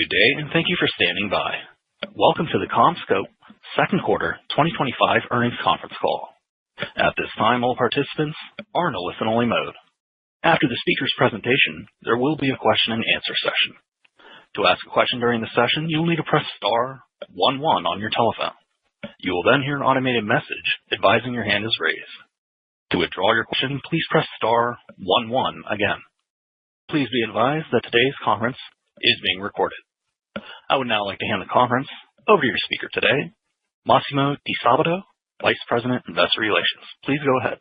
Good day, and thank you for standing by. Welcome to the CommScope second quarter 2025 earnings conference call. At this time, all participants are in a listen-only mode. After the speaker's presentation, there will be a question-and-answer session. To ask a question during the session, you will need to press star 11 on your telephone. You will then hear an automated message advising your hand is raised. To withdraw your question, please press star 11 again. Please be advised that today's conference is being recorded. I would now like to hand the conference over to your speaker today, Massimo Di Vice President, Investor Relations. Please go ahead.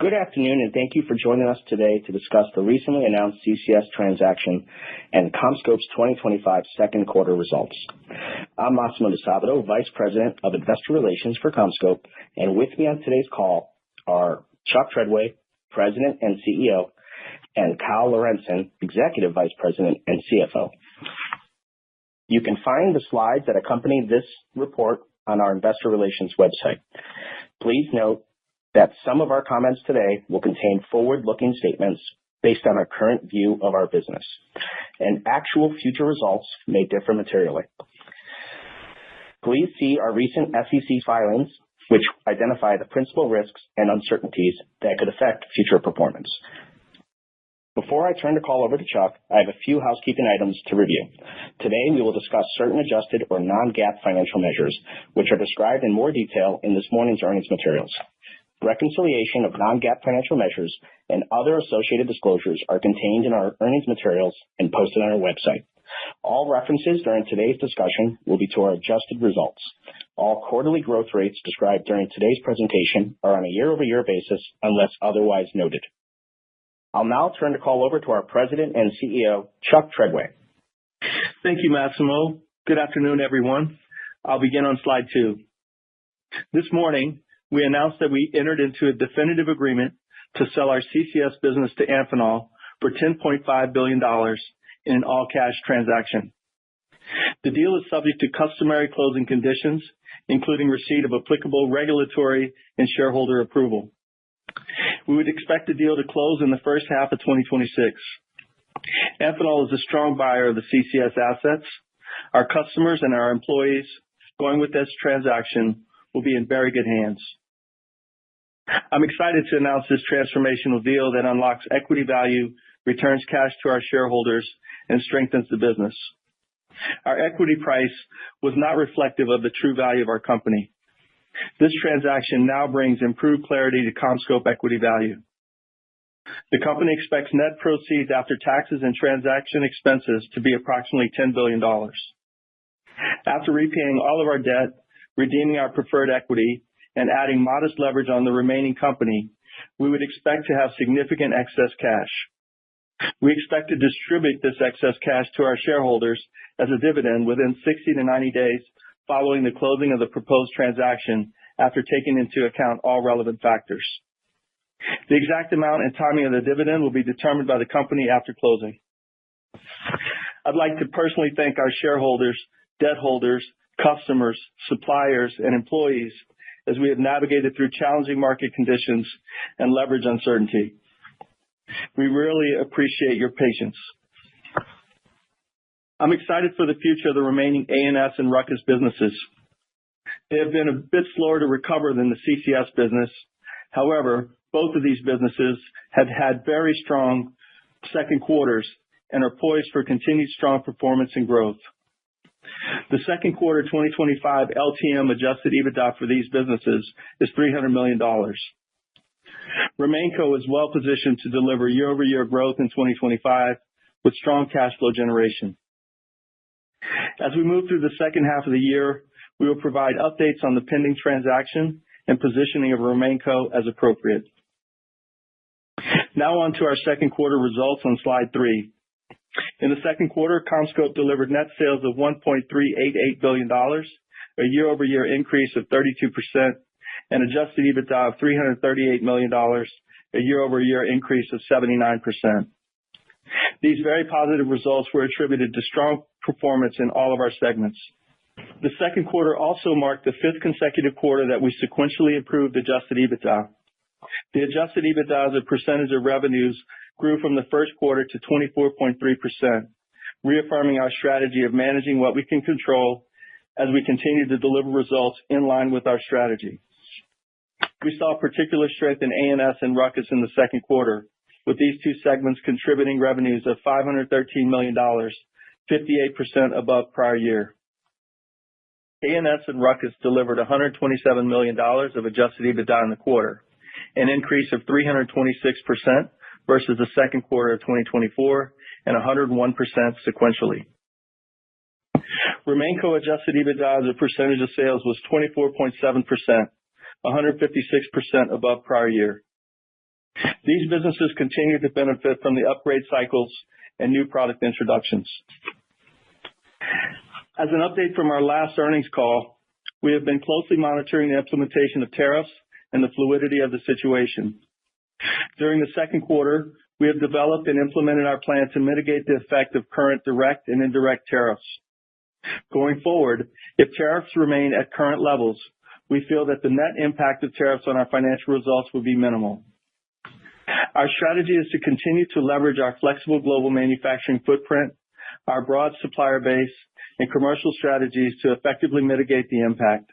Good afternoon, and thank you for joining us today to discuss the recently announced CCS transaction and CommScope's 2025 second quarter results. I'm Massimo Di Vice President of Investor Relations for CommScope, and with me on today's call are Chuck Treadway, President and CEO, and Kyle Lorentzen, Executive Vice President and CFO. You can find the slides that accompany this report on our Investor Relations website. Please note that some of our comments today will contain forward-looking statements based on our current view of our business, and actual future results may differ materially. Please see our recent SEC filings, which identify the principal risks and uncertainties that could affect future performance. Before I turn the call over to Chuck, I have a few housekeeping items to review. Today, we will discuss certain adjusted or non-GAAP financial measures, which are described in more detail in this morning's earnings materials. Reconciliation of non-GAAP financial measures and other associated disclosures are contained in our earnings materials and posted on our website. All references during today's discussion will be to our adjusted results. All quarterly growth rates described during today's presentation are on a year-over-year basis unless otherwise noted. I'll now turn the call over to our President and CEO, Chuck Treadway. Thank you, Massimo. Good afternoon, everyone. I'll begin on slide 2. This morning, we announced that we entered into a definitive agreement to sell our CCS business to Amphenol for $10.5 billion in an all-cash transaction. The deal is subject to customary closing conditions, including receipt of applicable regulatory and shareholder approval. We would expect the deal to close in the first half of 2026. Amphenol is a strong buyer of the CCS assets. Our customers and our employees going with this transaction will be in very good hands. I'm excited to announce this transformational deal that unlocks equity value, returns cash to our shareholders, and strengthens the business. Our equity price was not reflective of the true value of our company. This transaction now brings improved clarity to CommScope equity value. The company expects net proceeds after taxes and transaction expenses to be approximately $10 billion. After repaying all of our debt, redeeming our preferred equity, and adding modest leverage on the remaining company, we would expect to have significant excess cash. We expect to distribute this excess cash to our shareholders as a dividend within 60 to 90 days following the closing of the proposed transaction after taking into account all relevant factors. The exact amount and timing of the dividend will be determined by the company after closing. I'd like to personally thank our shareholders, debt holders, customers, suppliers, and employees as we have navigated through challenging market conditions and leverage uncertainty. We really appreciate your patience. I'm excited for the future of the remaining A&S and Ruckus businesses. They have been a bit slower to recover than the CCS business. However, both of these businesses have had very strong second quarters and are poised for continued strong performance and growth. The second quarter 2025 LTM adjusted EBITDA for these businesses is $300 million. RemainCo is well positioned to deliver year-over-year growth in 2025 with strong cash flow generation. As we move through the second half of the year, we will provide updates on the pending transaction and positioning of RemainCo as appropriate. Now on to our second quarter results on slide 3. In the second quarter, CommScope delivered net sales of $1.388 billion, a year-over-year increase of 32%, and adjusted EBITDA of $338 million, a year-over-year increase of 79%. These very positive results were attributed to strong performance in all of our segments. The second quarter also marked the 5th consecutive quarter that we sequentially improved adjusted EBITDA. The adjusted EBITDA as a percentage of revenues grew from the first quarter to 24.3%, reaffirming our strategy of managing what we can control as we continue to deliver results in line with our strategy. We saw particular strength in A&S and Ruckus in the second quarter, with these two segments contributing revenues of $513 million, 58% above prior year. A&S and Ruckus delivered $127 million of adjusted EBITDA in the quarter, an increase of 326% versus the second quarter of 2024 and 101% sequentially. RemainCo adjusted EBITDA as a percentage of sales was 24.7%, 156% above prior year. These businesses continue to benefit from the upgrade cycles and new product introductions. As an update from our last earnings call, we have been closely monitoring the implementation of tariffs and the fluidity of the situation. During the second quarter, we have developed and implemented our plan to mitigate the effect of current direct and indirect tariffs. Going forward, if tariffs remain at current levels, we feel that the net impact of tariffs on our financial results will be minimal. Our strategy is to continue to leverage our flexible global manufacturing footprint, our broad supplier base, and commercial strategies to effectively mitigate the impact.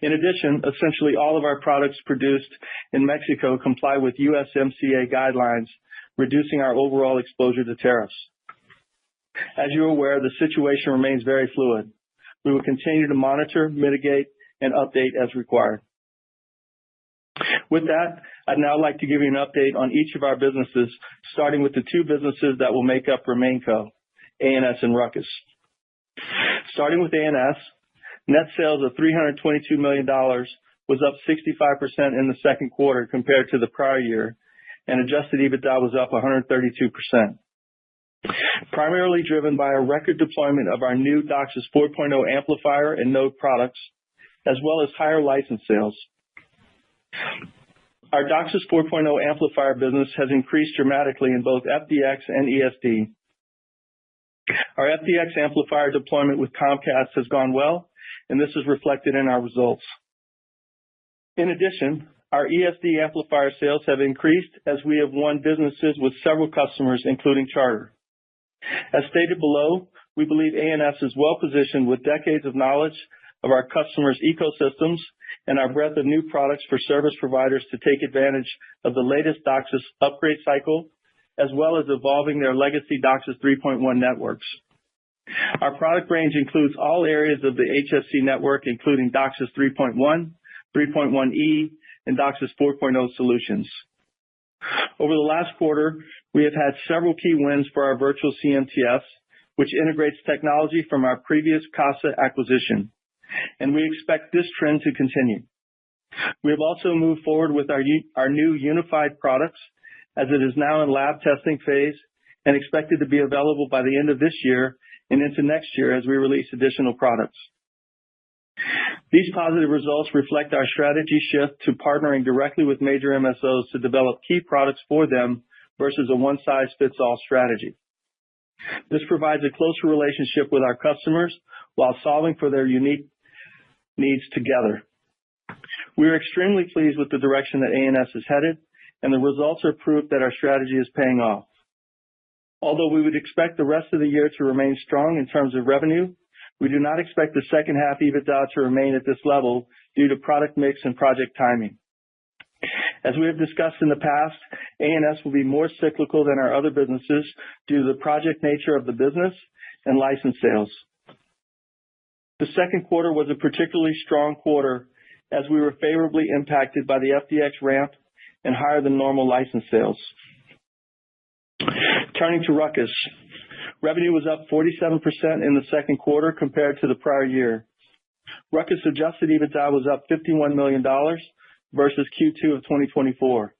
In addition, essentially all of our products produced in Mexico comply with USMCA guidelines, reducing our overall exposure to tariffs. As you are aware, the situation remains very fluid. We will continue to monitor, mitigate, and update as required. With that, I'd now like to give you an update on each of our businesses, starting with the two businesses that will make up RemainCo, A&S and Ruckus. Starting with A&S, net sales of $322 million was up 65% in the second quarter compared to the prior year, and adjusted EBITDA was up 132%. Primarily driven by a record deployment of our new DOCSIS 4.0 amplifier and node products, as well as higher license sales. Our DOCSIS 4.0 amplifier business has increased dramatically in both FDX and ESD. Our FDX amplifier deployment with Comcast has gone well, and this is reflected in our results. In addition, our ESD amplifier sales have increased as we have won businesses with several customers, including Charter. As stated below, we believe A&S is well positioned with decades of knowledge of our customers' ecosystems and our breadth of new products for service providers to take advantage of the latest DOCSIS upgrade cycle, as well as evolving their legacy DOCSIS 3.1 networks. Our product range includes all areas of the HFC network, including DOCSIS 3.1, 3.1e, and DOCSIS 4.0 solutions. Over the last quarter, we have had several key wins for our virtual CMTS, which integrates technology from our previous CASA acquisition, and we expect this trend to continue. We have also moved forward with our new unified products, as it is now in lab testing phase and expected to be available by the end of this year and into next year as we release additional products. These positive results reflect our strategy shift to partnering directly with major MSOs to develop key products for them versus a one-size-fits-all strategy. This provides a closer relationship with our customers while solving for their unique needs together. We are extremely pleased with the direction that A&S is headed, and the results are proof that our strategy is paying off. Although we would expect the rest of the year to remain strong in terms of revenue, we do not expect the second half EBITDA to remain at this level due to product mix and project timing. As we have discussed in the past, A&S will be more cyclical than our other businesses due to the project nature of the business and license sales. The second quarter was a particularly strong quarter as we were favorably impacted by the FDX ramp and higher than normal license sales. Turning to Ruckus, revenue was up 47% in the second quarter compared to the prior year. Ruckus adjusted EBITDA was up $51 million versus Q2 of 2024.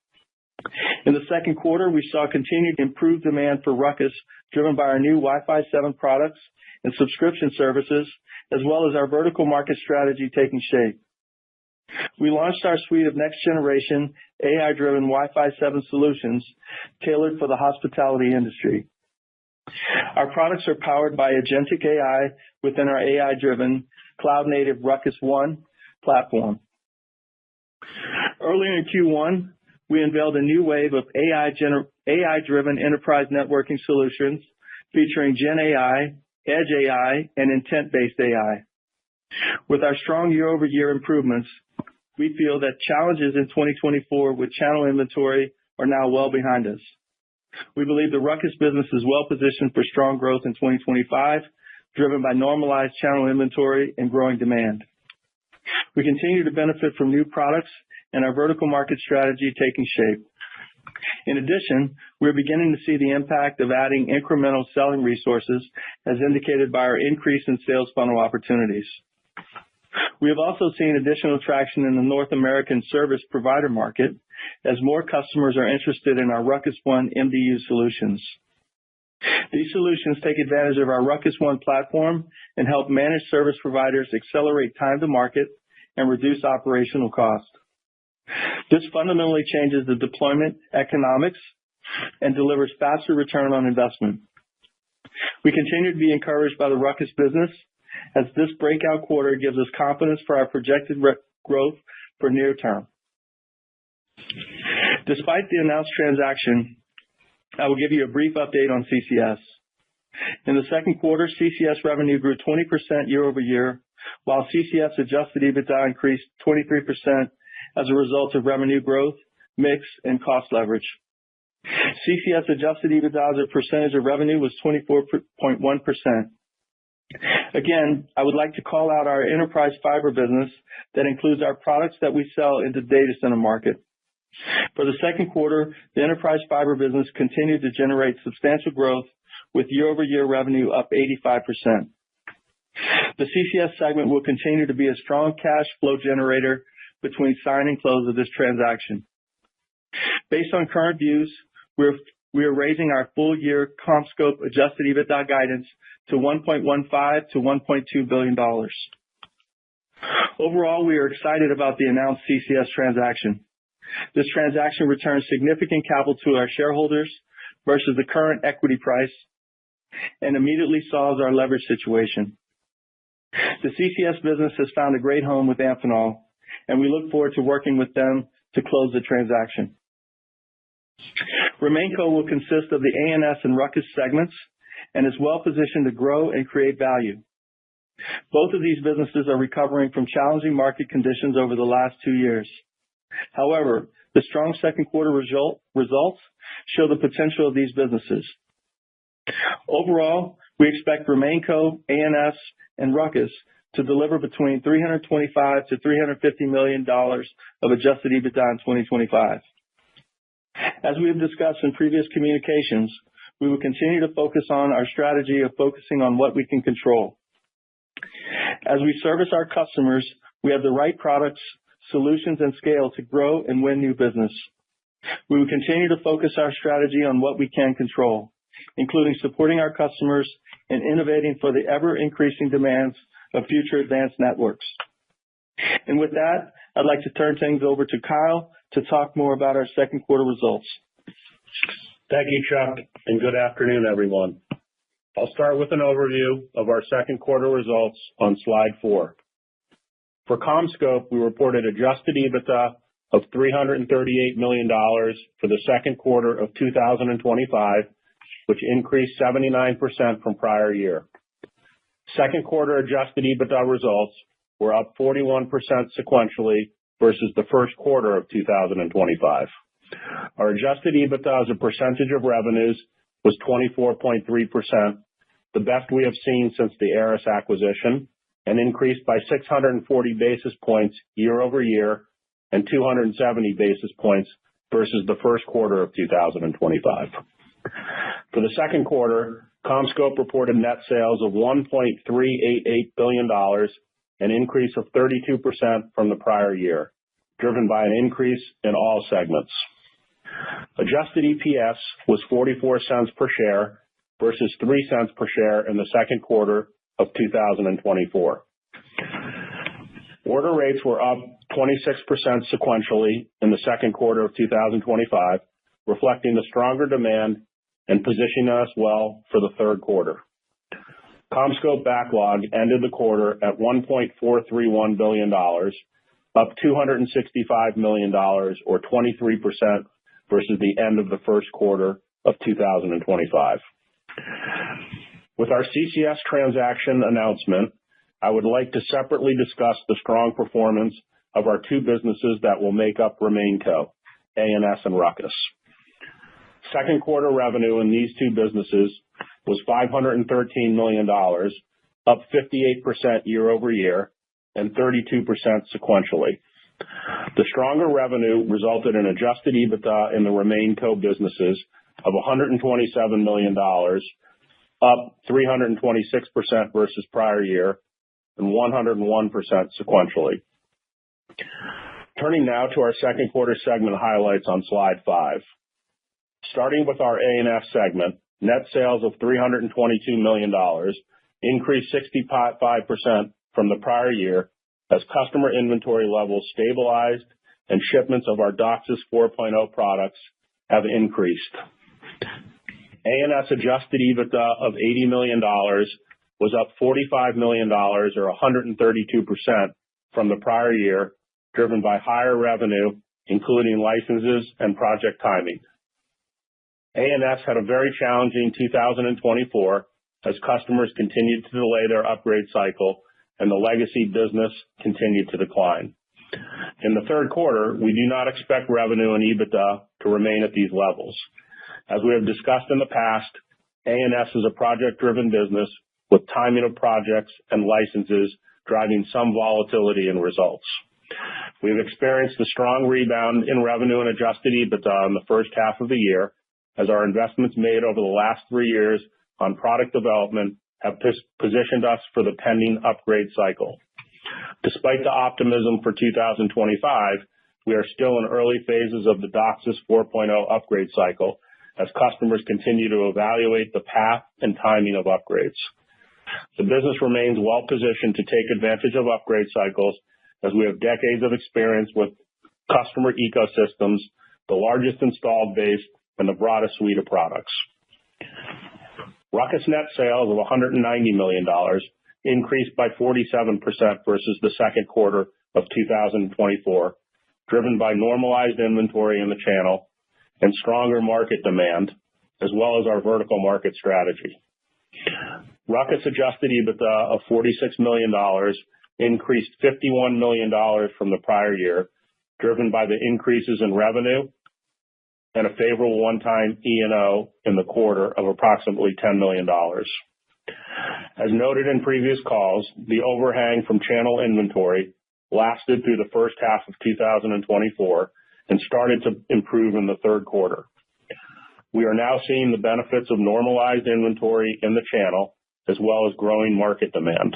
In the second quarter, we saw continued improved demand for Ruckus, driven by our new Wi-Fi 7 products and subscription services, as well as our vertical market strategy taking shape. We launched our suite of next-generation AI-driven Wi-Fi 7 solutions tailored for the hospitality industry. Our products are powered by agentic AI within our AI-driven cloud-native Ruckus One platform. Earlier in Q1, we unveiled a new wave of AI-driven enterprise networking solutions featuring Gen AI, Edge AI, and intent-based AI. With our strong year-over-year improvements, we feel that challenges in 2024 with channel inventory are now well behind us. We believe the Ruckus business is well positioned for strong growth in 2025, driven by normalized channel inventory and growing demand. We continue to benefit from new products and our vertical market strategy taking shape. In addition, we're beginning to see the impact of adding incremental selling resources, as indicated by our increase in sales funnel opportunities. We have also seen additional traction in the North American service provider market, as more customers are interested in our Ruckus One MDU solutions. These solutions take advantage of our Ruckus One platform and help managed service providers accelerate time to market and reduce operational costs. This fundamentally changes the deployment economics and delivers faster return on investment. We continue to be encouraged by the Ruckus business, as this breakout quarter gives us confidence for our projected growth for near term. Despite the announced transaction, I will give you a brief update on CCS. In the second quarter, CCS revenue grew 20% year over year, while CCS adjusted EBITDA increased 23% as a result of revenue growth, mix, and cost leverage. CCS adjusted EBITDA as a percentage of revenue was 24.1%. Again, I would like to call out our enterprise fiber business that includes our products that we sell into the data center market. For the second quarter, the enterprise fiber business continued to generate substantial growth, with year-over-year revenue up 85%. The CCS segment will continue to be a strong cash flow generator between sign and close of this transaction. Based on current views, we are raising our full-year CommScope adjusted EBITDA guidance to $1.15 to $1.2 billion. Overall, we are excited about the announced CCS transaction. This transaction returns significant capital to our shareholders versus the current equity price and immediately solves our leverage situation. The CCS business has found a great home with Amphenol, and we look forward to working with them to close the transaction. RemainCo will consist of the ANS and Ruckus segments and is well positioned to grow and create value. Both of these businesses are recovering from challenging market conditions over the last 2 years. However, the strong second quarter results show the potential of these businesses. Overall, we expect RemainCo, ANS, and Ruckus to deliver between $325 to $350 million of adjusted EBITDA in 2025. As we have discussed in previous communications, we will continue to focus on our strategy of focusing on what we can control. As we service our customers, we have the right products, solutions, and scale to grow and win new business. We will continue to focus our strategy on what we can control, including supporting our customers and innovating for the ever-increasing demands of future advanced networks. And with that, I'd like to turn things over to Kyle to talk more about our second quarter results. Thank you, Chuck, and good afternoon, everyone. I'll start with an overview of our second quarter results on slide 4. For CommScope, we reported adjusted EBITDA of $338 million for the second quarter of 2025, which increased 79% from prior year. Second quarter adjusted EBITDA results were up 41% sequentially versus the first quarter of 2025. Our adjusted EBITDA as a percentage of revenues was 24.3%, the best we have seen since the ARRIS acquisition, and increased by 640 basis points year over year and 270 basis points versus the first quarter of 2025. For the second quarter, CommScope reported net sales of $1.388 billion, an increase of 32% from the prior year, driven by an increase in all segments. Adjusted EPS was 44 cents per share versus 3 cents per share in the second quarter of 2024. Order rates were up 26% sequentially in the second quarter of 2025, reflecting the stronger demand and positioning us well for the third quarter. CommScope backlog ended the quarter at $1.431 billion, up $265 million, or 23% versus the end of the first quarter of 2025. With our CCS transaction announcement, I would like to separately discuss the strong performance of our two businesses that will make up RemainCo, A&S and Ruckus. Second quarter revenue in these two businesses was $513 million, up 58% year over year and 32% sequentially. The stronger revenue resulted in adjusted EBITDA in the RemainCo businesses of $127 million, up 326% versus prior year and 101% sequentially. Turning now to our second quarter segment highlights on slide 5. Starting with our A&S segment, net sales of $322 million increased 65% from the prior year as customer inventory levels stabilized and shipments of our DOCSIS 4.0 products have increased. A&S adjusted EBITDA of $80 million was up $45 million or 132% from the prior year, driven by higher revenue, including licenses and project timing. A&S had a very challenging 2024 as customers continued to delay their upgrade cycle and the legacy business continued to decline. In the third quarter, we do not expect revenue and EBITDA to remain at these levels. As we have discussed in the past, A&S is a project-driven business with timing of projects and licenses driving some volatility in results. We have experienced a strong rebound in revenue and adjusted EBITDA in the first half of the year as our investments made over the last 3 years on product development have positioned us for the pending upgrade cycle. Despite the optimism for 2025, we are still in early phases of the DOCSIS 4.0 upgrade cycle as customers continue to evaluate the path and timing of upgrades. The business remains well positioned to take advantage of upgrade cycles as we have decades of experience with customer ecosystems, the largest installed base, and the broadest suite of products. Ruckus net sales of $190 million increased by 47% versus the second quarter of 2024, driven by normalized inventory in the channel and stronger market demand, as well as our vertical market strategy. Ruckus adjusted EBITDA of $46 million increased $51 million from the prior year, driven by the increases in revenue and a favorable one-time E&O in the quarter of approximately $10 million. As noted in previous calls, the overhang from channel inventory lasted through the first half of 2024 and started to improve in the third quarter. We are now seeing the benefits of normalized inventory in the channel, as well as growing market demand.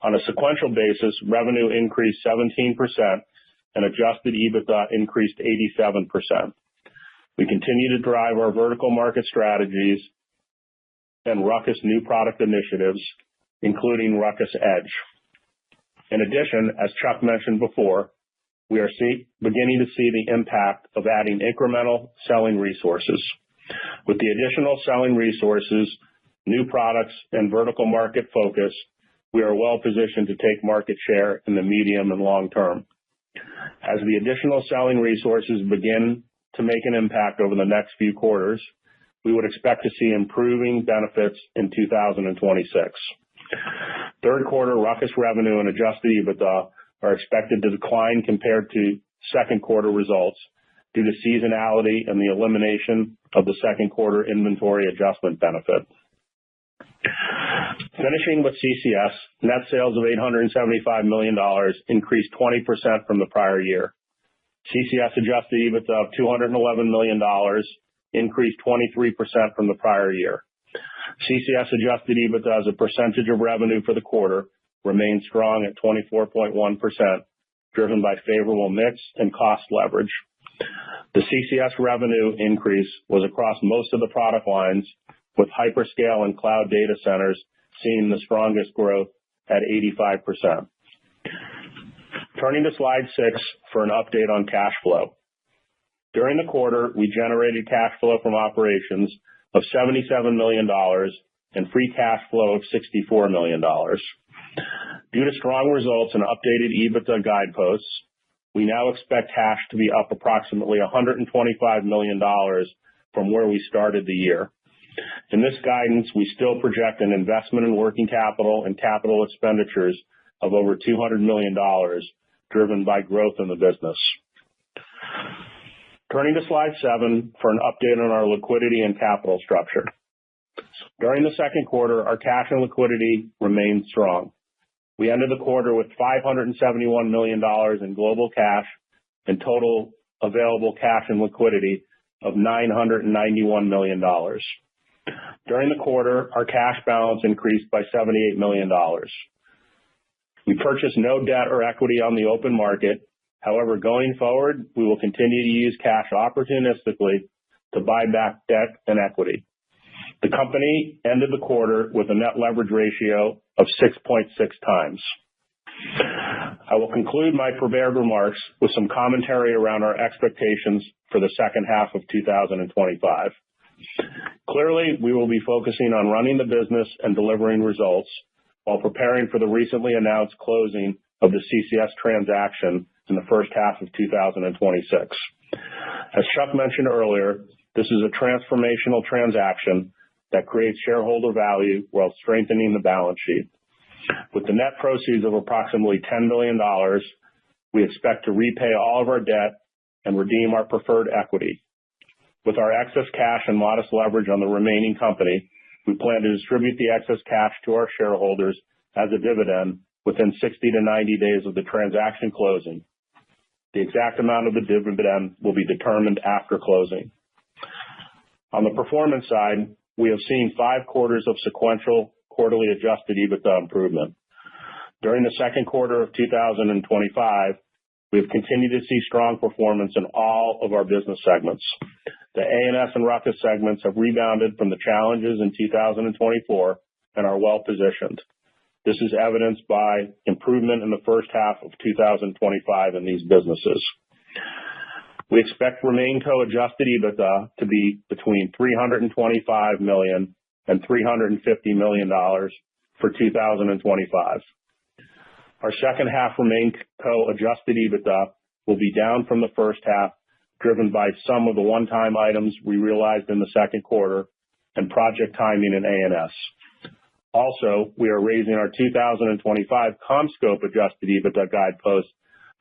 On a sequential basis, revenue increased 17% and adjusted EBITDA increased 87%. We continue to drive our vertical market strategies and Ruckus new product initiatives, including Ruckus Edge. In addition, as Chuck mentioned before, we are beginning to see the impact of adding incremental selling resources. With the additional selling resources, new products, and vertical market focus, we are well positioned to take market share in the medium and long term. As the additional selling resources begin to make an impact over the next few quarters, we would expect to see improving benefits in 2026. Third quarter Ruckus revenue and adjusted EBITDA are expected to decline compared to second quarter results due to seasonality and the elimination of the second quarter inventory adjustment benefit. Finishing with CCS, net sales of $875 million increased 20% from the prior year. CCS adjusted EBITDA of $211 million increased 23% from the prior year. CCS adjusted EBITDA as a percentage of revenue for the quarter remained strong at 24.1%, driven by favorable mix and cost leverage. The CCS revenue increase was across most of the product lines, with hyperscale and cloud data centers seeing the strongest growth at 85%. Turning to slide 6 for an update on cash flow. During the quarter, we generated cash flow from operations of $77 million and free cash flow of $64 million. Due to strong results and updated EBITDA guideposts, we now expect cash to be up approximately $125 million from where we started the year. In this guidance, we still project an investment in working capital and capital expenditures of over $200 million, driven by growth in the business. Turning to slide 7 for an update on our liquidity and capital structure. During the second quarter, our cash and liquidity remained strong. We ended the quarter with $571 million in global cash and total available cash and liquidity of $991 million. During the quarter, our cash balance increased by $78 million. We purchased no debt or equity on the open market. However, going forward, we will continue to use cash opportunistically to buy back debt and equity. The company ended the quarter with a net leverage ratio of 6.6 times. I will conclude my prepared remarks with some commentary around our expectations for the second half of 2025. Clearly, we will be focusing on running the business and delivering results while preparing for the recently announced closing of the CCS transaction in the first half of 2026. As Chuck mentioned earlier, this is a transformational transaction that creates shareholder value while strengthening the balance sheet. With the net proceeds of approximately $10 billion, we expect to repay all of our debt and redeem our preferred equity. With our excess cash and modest leverage on the remaining company, we plan to distribute the excess cash to our shareholders as a dividend within 60 to 90 days of the transaction closing. The exact amount of the dividend will be determined after closing. On the performance side, we have seen 5 quarters of sequential quarterly adjusted EBITDA improvement. During the second quarter of 2025, we have continued to see strong performance in all of our business segments. The A&S and Ruckus segments have rebounded from the challenges in 2024 and are well positioned. This is evidenced by improvement in the first half of 2025 in these businesses. We expect RemainCo adjusted EBITDA to be between $325 million and $350 million for 2025. Our second half RemainCo adjusted EBITDA will be down from the first half, driven by some of the one-time items we realized in the second quarter and project timing in A&S. Also, we are raising our 2025 CommScope adjusted EBITDA guidepost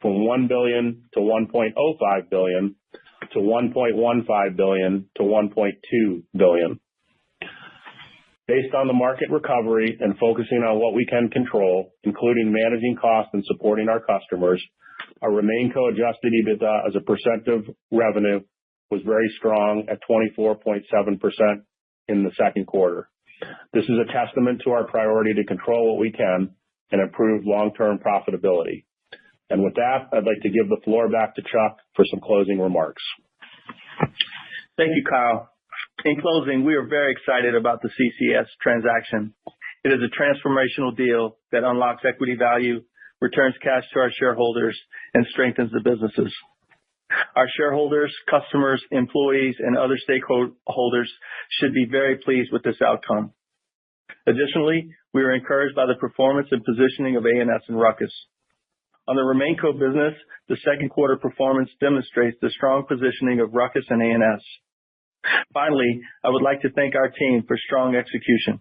from $1 billion to $1.05 billion to $1.15 billion to $1.2 billion. Based on the market recovery and focusing on what we can control, including managing costs and supporting our customers, our RemainCo adjusted EBITDA as a percent of revenue was very strong at 24.7% in the second quarter. This is a testament to our priority to control what we can and improve long-term profitability. And with that, I'd like to give the floor back to Chuck for some closing remarks. Thank you, Kyle. In closing, we are very excited about the CCS transaction. It is a transformational deal that unlocks equity value, returns cash to our shareholders, and strengthens the businesses. Our shareholders, customers, employees, and other stakeholders should be very pleased with this outcome. Additionally, we are encouraged by the performance and positioning of A&S and Ruckus. On the RemainCo business, the second quarter performance demonstrates the strong positioning of Ruckus and A&S. Finally, I would like to thank our team for strong execution.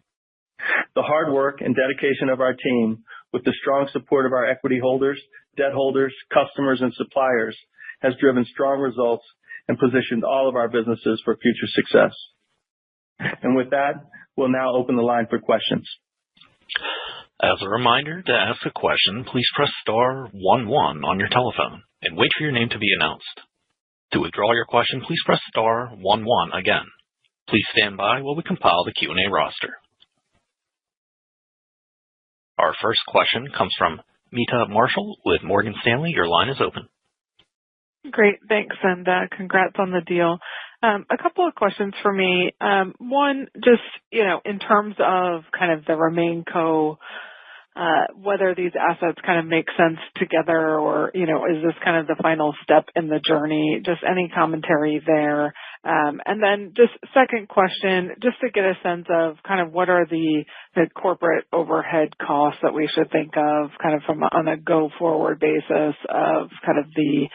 The hard work and dedication of our team, with the strong support of our equity holders, debt holders, customers, and suppliers, has driven strong results and positioned all of our businesses for future success. And with that, we'll now open the line for questions. As a reminder, to ask a question, please press star 11 on your telephone and wait for your name to be announced. To withdraw your question, please press star 11 again. Please stand by while we compile the Q&A roster. Our first question comes from Meta Marshall with Morgan Stanley. Your line is open. Great, thanks, and congrats on the deal. A couple of questions for me. One, just, in terms of kind of the RemainCo, whether these assets kind of make sense together or, is this kind of the final step in the journey? Just any commentary there. And then just second question, just to get a sense of kind of what are the corporate overhead costs that we should think of kind of on a go-forward basis of kind of the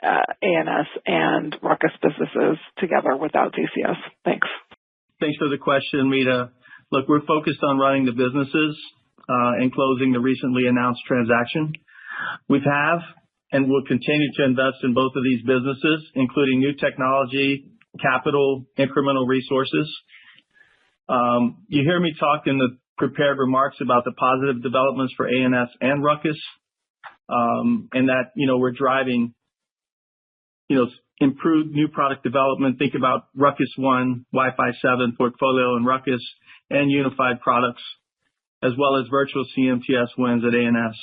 A&S and Ruckus businesses together without CCS. Thanks. Thanks for the question, Mita. Look, we're focused on running the businesses and closing the recently announced transaction. We have and will continue to invest in both of these businesses, including new technology, capital, incremental resources. You hear me talk in the prepared remarks about the positive developments for ANS and Ruckus, and that, we're driving, improved new product development. Think about Ruckus One, Wi-Fi 7 portfolio and Ruckus, and unified products, as well as virtual CMTS wins at ANS.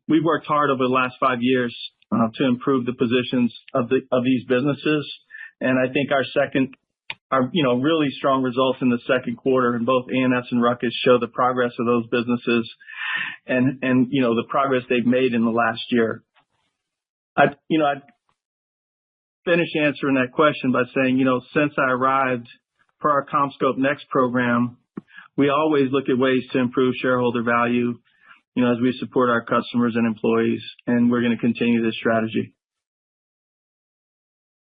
We've worked hard over the last 5 years to improve the positions of these businesses, and I think our really strong results in the second quarter in both ANS and Ruckus show the progress of those businesses and the progress they've made in the last year. I'd finish answering that question by saying, since I arrived for our CommScope Next program, we always look at ways to improve shareholder value, as we support our customers and employees, and we're going to continue this strategy.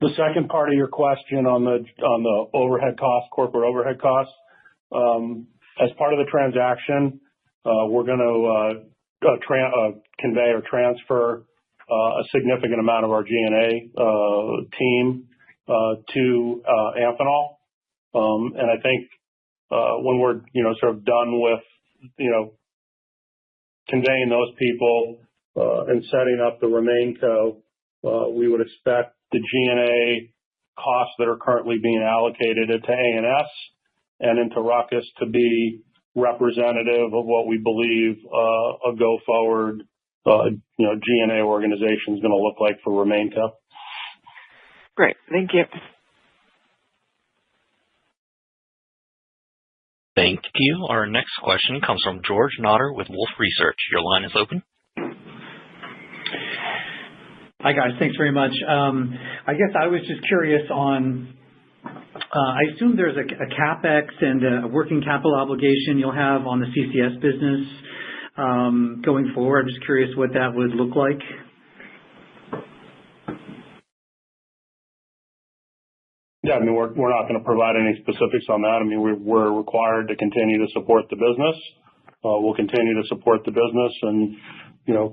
The second part of your question on the overhead costs, corporate overhead costs, as part of the transaction, we're going to convey or transfer a significant amount of our G&A team to Amphenol. And I think when we're sort of done with conveying those people and setting up the RemainCo, we would expect the G&A costs that are currently being allocated to ANS and into Ruckus to be representative of what we believe a go-forward G&A organization is going to look like for RemainCo. Great. Thank you. Thank you. Our next question comes from George Notter with Wolfe Research. Your line is open. Hi, guys. Thanks very much. I guess I was just curious on, I assume there's a CapEx and a working capital obligation you'll have on the CCS business going forward. I'm just curious what that would look like. Yeah, we're not going to provide any specifics on that. We're required to continue to support the business. We'll continue to support the business and,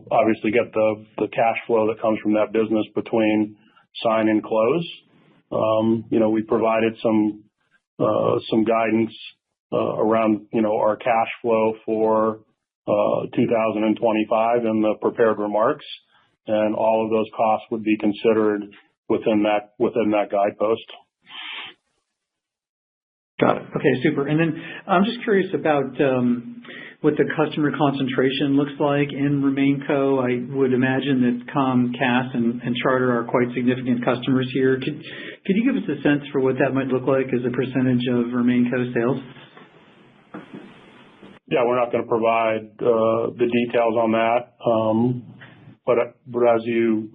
obviously get the cash flow that comes from that business between sign and close. We provided some guidance around, our cash flow for 2025 in the prepared remarks, and all of those costs would be considered within that guidepost. Got it. Okay, super. And then I'm just curious about what the customer concentration looks like in RemainCo. I would imagine that Comcast and Charter are quite significant customers here. Could you give us a sense for what that might look like as a percentage of RemainCo sales? Yeah, we're not going to provide the details on that. But as you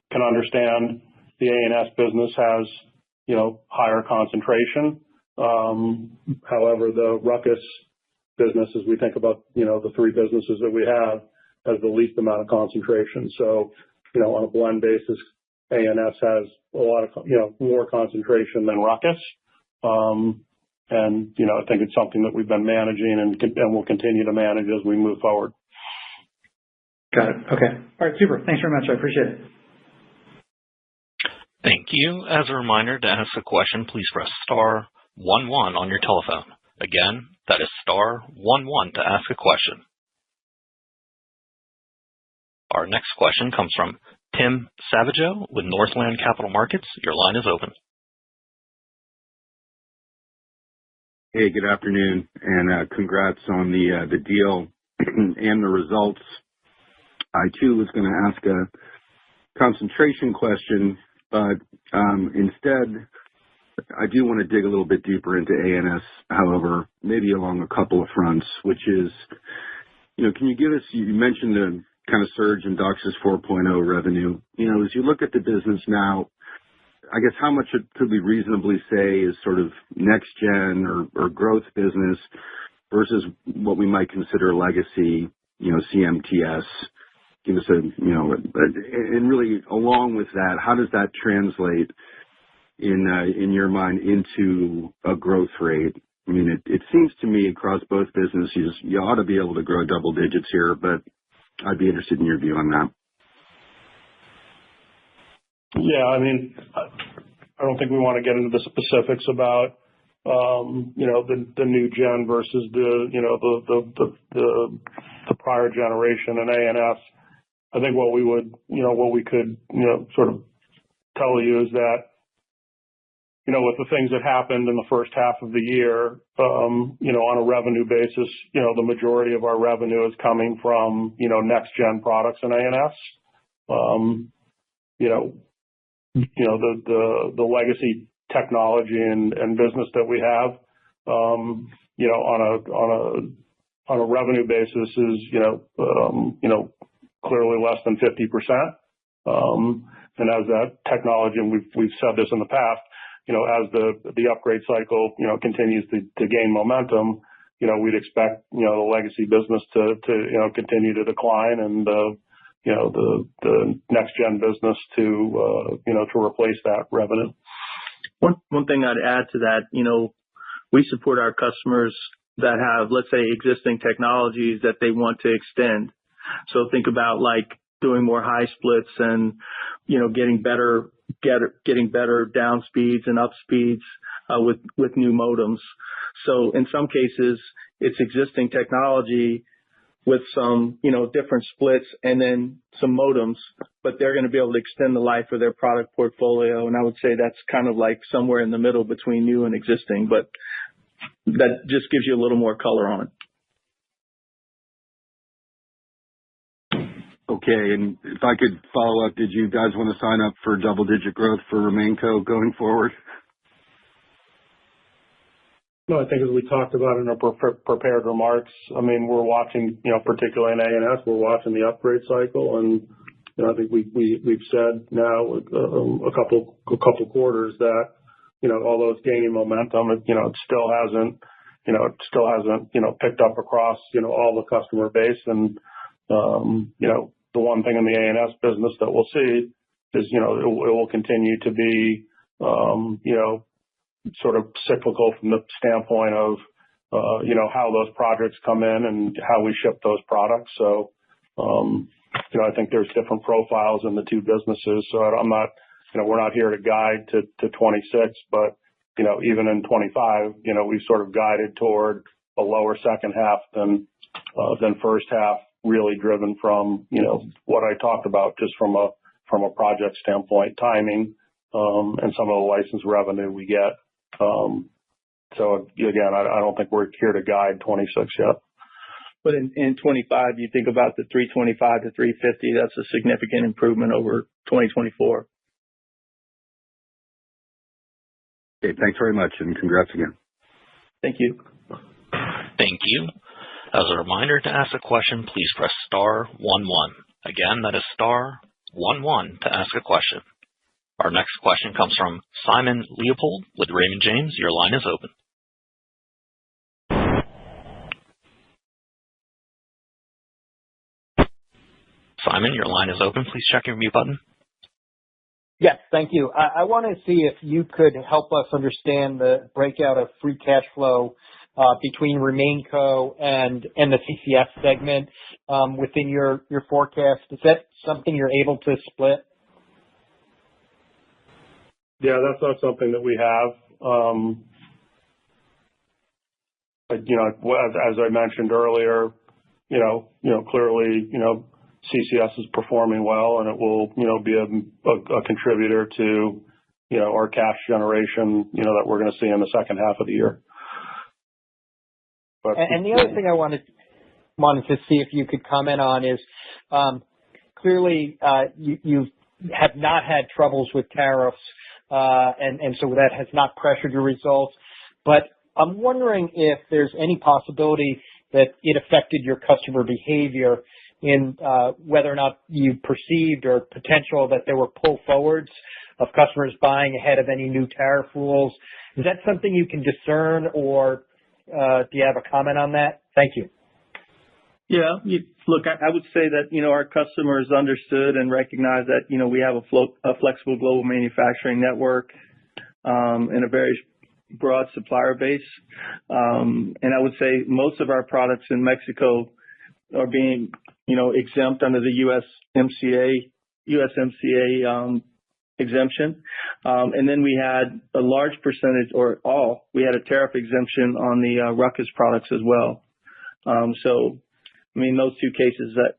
can understand, the ANS business has higher concentration. However, the Ruckus business, as we think about the three businesses that we have, has the least amount of concentration. So on a blend basis, ANS has a lot of more concentration than Ruckus. And I think it's something that we've been managing and will continue to manage as we move forward. Got it. Okay. All right, super. Thanks very much. I appreciate it. Thank you. As a reminder, to ask a question, please press star 11 on your telephone. Again, that is star 11 to ask a question. Our next question comes from Tim Savageaux with Northland Capital Markets. Your line is open. Hey, good afternoon, and congrats on the deal and the results. I, too, was going to ask a concentration question, but instead, I do want to dig a little bit deeper into ANS, however, maybe along a couple of fronts, which is, can you give us, you mentioned the kind of surge in DOCSIS 4.0 revenue. As you look at the business now, I guess how much could we reasonably say is sort of next gen or growth business versus what we might consider legacy, CMTS? Give us and really along with that, how does that translate in your mind into a growth rate? I mean, it seems to me across both businesses, you ought to be able to grow double digits here, but I'd be interested in your view on that. Yeah, I mean, I don't think we want to get into the specifics about, the new gen versus the prior generation in A&S. I think what we could sort of tell you is that, with the things that happened in the first half of the year, on a revenue basis, the majority of our revenue is coming from, next gen products in A&S. The legacy technology and business that we have, on a revenue basis is, clearly less than 50%. And as that technology, and we've said this in the past, as the upgrade cycle, continues to gain momentum, we'd expect, the legacy business to continue to decline and, the next gen business to replace that revenue. One thing I'd add to that, we support our customers that have, let's say, existing technologies that they want to extend. So think about like doing more high splits and, getting better down speeds and up speeds with new modems. So in some cases, it's existing technology with some, different splits and then some modems, but they're going to be able to extend the life of their product portfolio. And I would say that's kind of like somewhere in the middle between new and existing, but that just gives you a little more color on it. Okay, and if I could follow up, did you guys want to sign up for double-digit growth for RemainCo going forward? No, I think as we talked about in our prepared remarks, I mean, we're watching, particularly in A&S, we're watching the upgrade cycle, and I think we've said now a couple quarters that although it's gaining momentum, it still hasn't picked up across all the customer base, and the one thing in the A&S business that we'll see is it will continue to be sort of cyclical from the standpoint of how those projects come in and how we ship those products. So I think there's different profiles in the two businesses. So I'm not we're not here to guide to 26, but even in 25, we've sort of guided toward a lower second half than first half, really driven from what I talked about just from a project standpoint, timing, and some of the license revenue we get. So again, I don't think we're here to guide 26 yet. But in 25, you think about the 325 to 350, that's a significant improvement over 2024. Okay, thanks very much, and congrats again. Thank you. Thank you. As a reminder, to ask a question, please press star 11. Again, that is star 11 to ask a question. Our next question comes from Simon Leopold with Raymond James. Your line is open. Simon, your line is open. Please check your mute button. Yes, thank you. I want to see if you could help us understand the breakout of free cash flow between RemainCo and the CCS segment within your forecast. Is that something you're able to split? Yeah, that's not something that we have. But, as I mentioned earlier, clearly, CCS is performing well, and it will, be a contributor to, our cash generation, that we're going to see in the second half of the year. But, and the other thing I wanted to see if you could comment on is clearly you have not had troubles with tariffs, and so that has not pressured your results. But I'm wondering if there's any possibility that it affected your customer behavior in whether or not you perceived or potential that there were pull forwards of customers buying ahead of any new tariff rules. Is that something you can discern, or do you have a comment on that? Thank you. Yeah, look, I would say that, our customers understood and recognized that, we have a flexible global manufacturing network. and a very broad supplier base. And I would say most of our products in Mexico are being, exempt under the USMCA exemption. And then we had a large percentage, we had a tariff exemption on the Ruckus products as well. Those two cases that,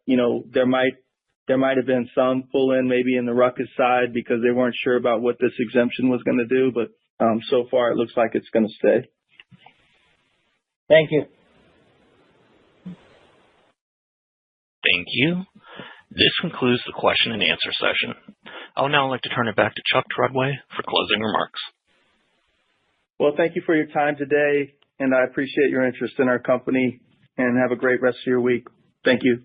there might have been some pull in maybe in the Ruckus side because they weren't sure about what this exemption was going to do, but so far it looks like it's going to stay. Thank you. Thank you. This concludes the question and answer session. I would now like to turn it back to Chuck Treadway for closing remarks. Well, thank you for your time today, and I appreciate your interest in our company, and have a great rest of your week. Thank you.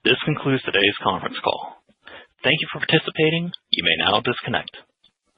This concludes today's conference call. Thank you for participating. You may now disconnect.